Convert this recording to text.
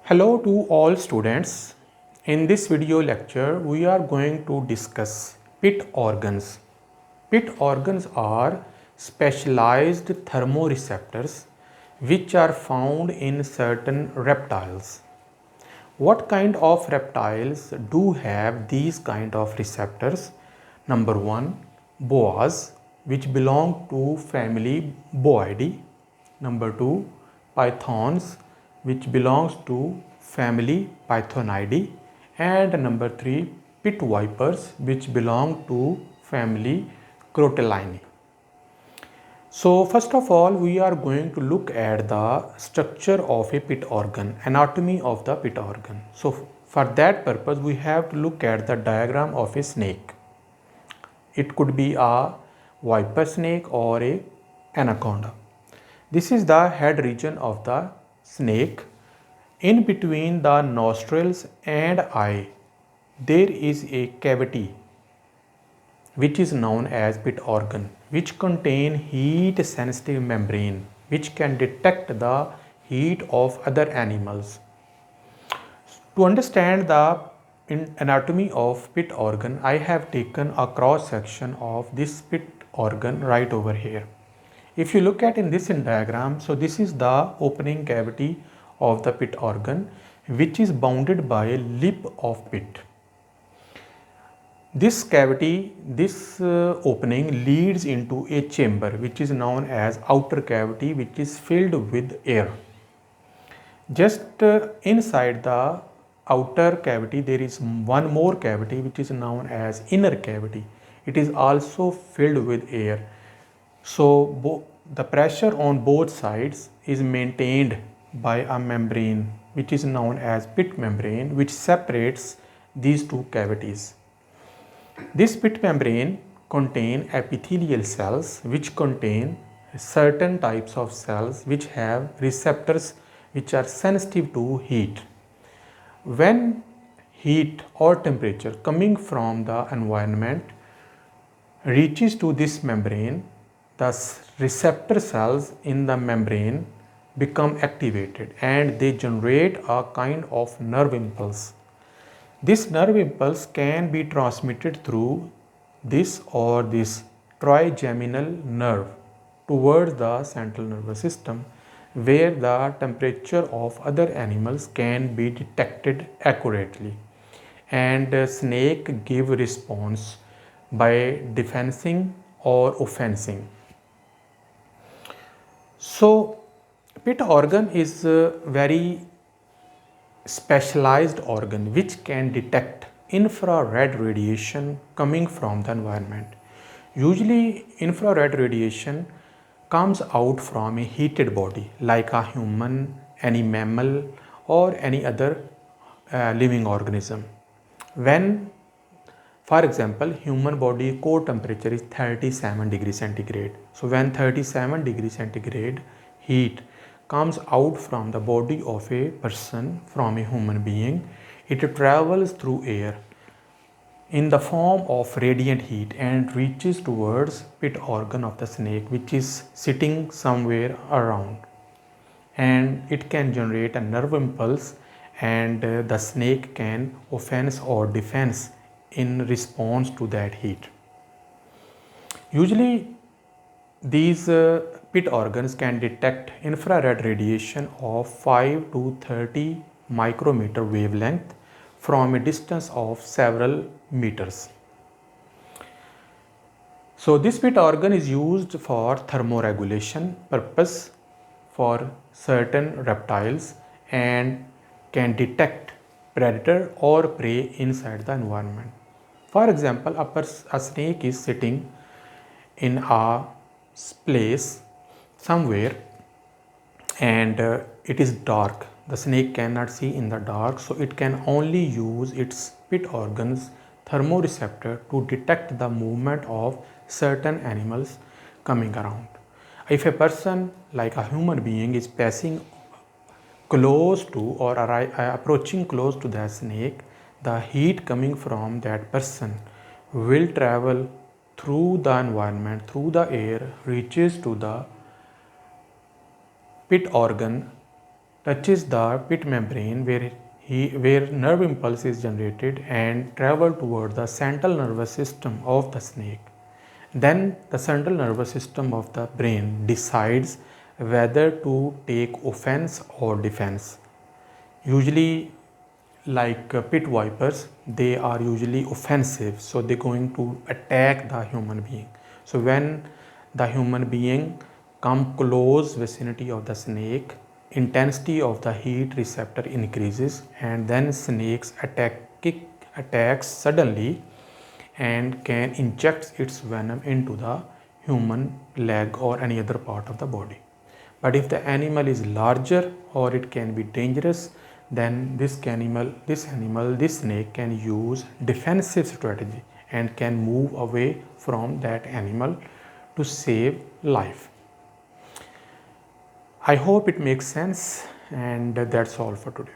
Hello to all students. In this video lecture, we are going to discuss pit organs. Pit organs are specialized thermoreceptors which are found in certain reptiles. What kind of reptiles do have these kind of receptors? Number 1, boas, which belong to family Boidae. Number 2, pythons, which belongs to family Pythonidae. And number 3, pit vipers, which belong to family Crotalainae. So first of all, we are going to look at the structure of a pit organ, anatomy of the pit organ. So for that purpose, we have to look at the diagram of a snake. It could be a viper snake or a anaconda. This is the head region of the snake. In between the nostrils and eye, there is a cavity which is known as pit organ, which contain heat sensitive membrane which can detect the heat of other animals. To understand the anatomy of pit organ, I have taken a cross section of this pit organ right over here. If you look at in this diagram, so this is the opening cavity of the pit organ which is bounded by a lip of pit. This cavity, this opening leads into a chamber which is known as outer cavity, which is filled with air. Just inside the outer cavity there is one more cavity which is known as inner cavity. It is also filled with air. So the pressure on both sides is maintained by a membrane which is known as pit membrane, which separates these two cavities. This pit membrane contain epithelial cells which contain certain types of cells which have receptors which are sensitive to heat. When heat or temperature coming from the environment reaches to this membrane, the receptor cells in the membrane become activated and they generate a kind of nerve impulse. This nerve impulse can be transmitted through this or this trigeminal nerve towards the central nervous system, where the temperature of other animals can be detected accurately, and snake give response by defensing or offensing. So pit organ is a very specialized organ which can detect infrared radiation coming from the environment. Usually infrared radiation comes out from a heated body like a human, any mammal or any other living organism. When, for example, human body core temperature is 37 degrees centigrade. So when 37 degrees centigrade heat comes out from the body of a person, from a human being, it travels through air in the form of radiant heat and reaches towards pit organ of the snake, which is sitting somewhere around, and it can generate a nerve impulse, and the snake can offense or defense in response to that heat. Usually these pit organs can detect infrared radiation of 5 to 30 micrometer wavelength from a distance of several meters. So this pit organ is used for thermoregulation purpose for certain reptiles and can detect predator or prey inside the environment. For example, a snake is sitting in a place somewhere and it is dark. The snake cannot see in the dark, so it can only use its pit organs thermoreceptor to detect the movement of certain animals coming around. If a person like a human being is passing close to or approaching close to the snake, the heat coming from that person will travel through the environment, through the air, reaches to the pit organ touches the pit membrane where nerve impulse is generated and travel toward the central nervous system of the snake. Then the central nervous system of the brain decides whether to take offense or defense. Usually, like pit vipers, they are usually offensive, so they're going to attack the human being. So when the human being come close vicinity of the snake, intensity of the heat receptor increases, and then snakes attacks suddenly and can inject its venom into the human leg or any other part of the body. But if the animal is larger or it can be dangerous, then this snake can use defensive strategy and can move away from that animal to save life. I hope it makes sense, and that's all for today.